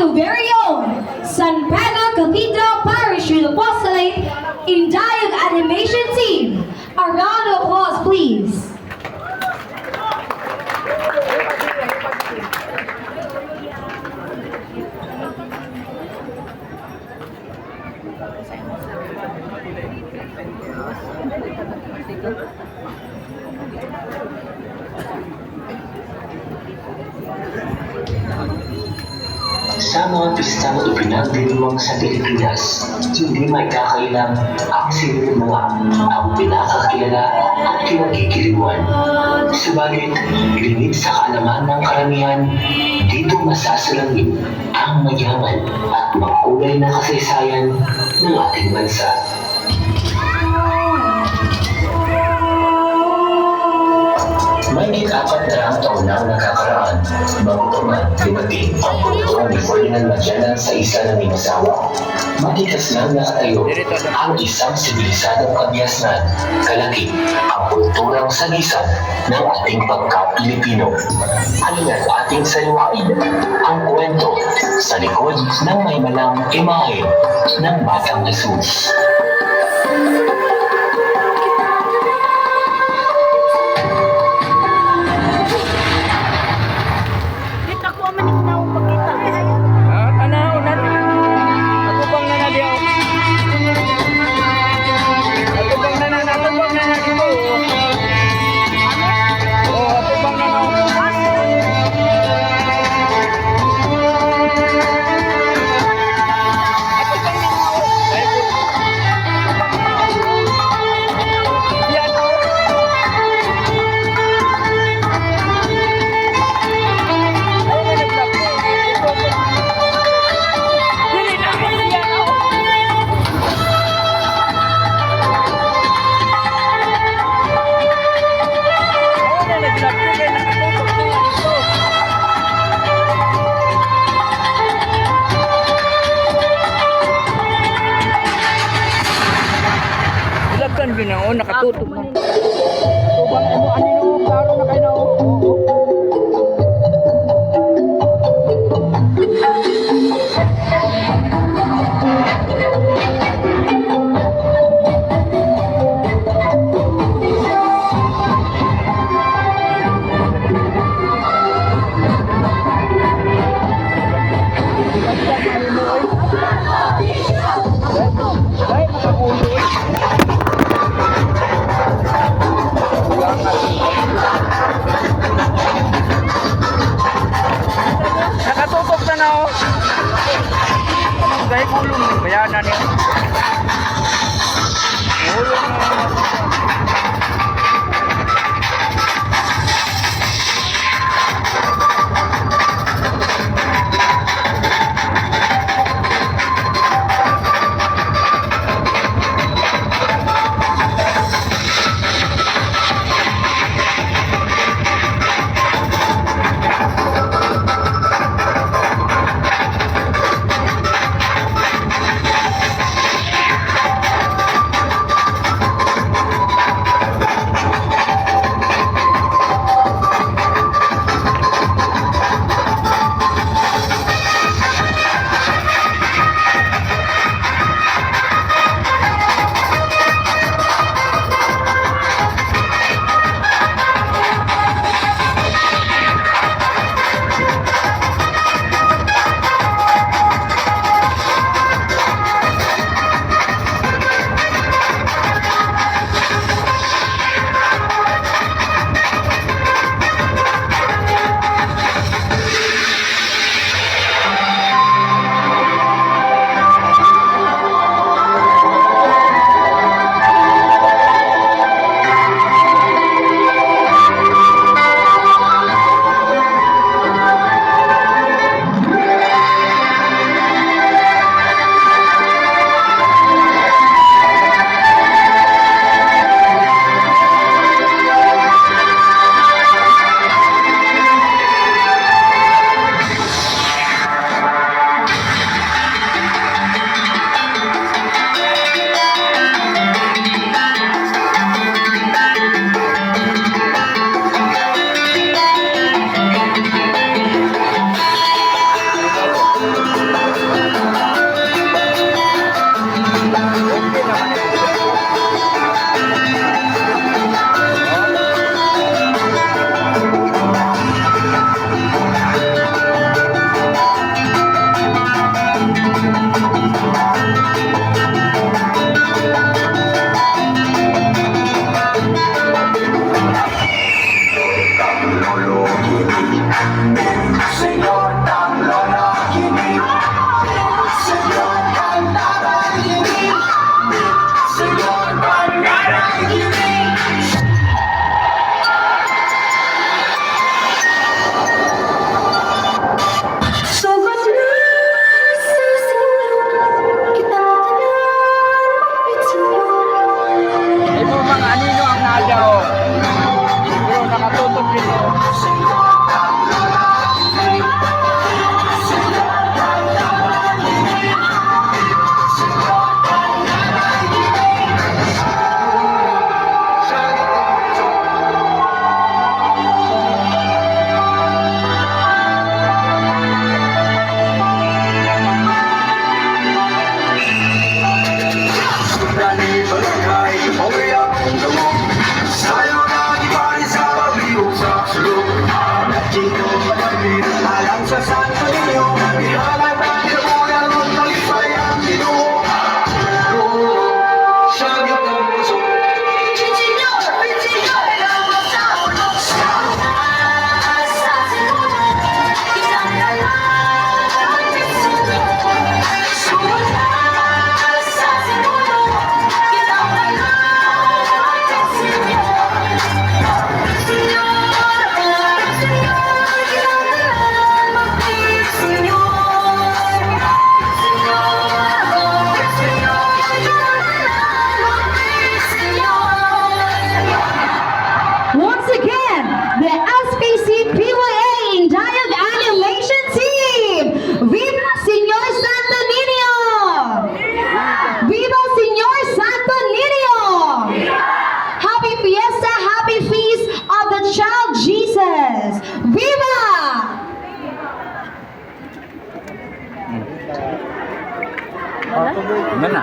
ating very own San Pedro Cathedral Parish Youth Apostolate Indayog Animation Team. A round of applause, please. Sa mga pistang ipinagdinuwang sa Pilipinas, hindi may kakailang ang mga ang pinakakilala at kinagigiliwan. Subalit, lingid sa kaalaman ng karamihan, dito masasalangin ang mayaman at makulay na kasaysayan ng ating bansa. Mahigit 400 taon na ang nakakaraan bago pa man dumating ang pagtutuan ni Ferdinand Magellan sa isla ng Mimasawa. Matikas lang nakatayo ang isang sibilisadong kabyasnan, kalaki ang kulturang sagisan ng ating pagka-Pilipino. Halina't ating saliwain ang kwento sa likod ng may malang imahe ng Batang Jesus. Ginoo nakatutok na. Tubang mo anino klaro na kayo. Nadia, oh. Pero nakatutok dito. Alam sa santo ninyo, ihalay pa niyo ang magbalik ang Ginoo. Sa gitong puso, Once again, the SPC PYA Indayag Animation Team! Viva Señor Santo Niño! Viva Señor Santo Niño! Happy Fiesta, happy feast of the child Jesus! Viva! Yan na.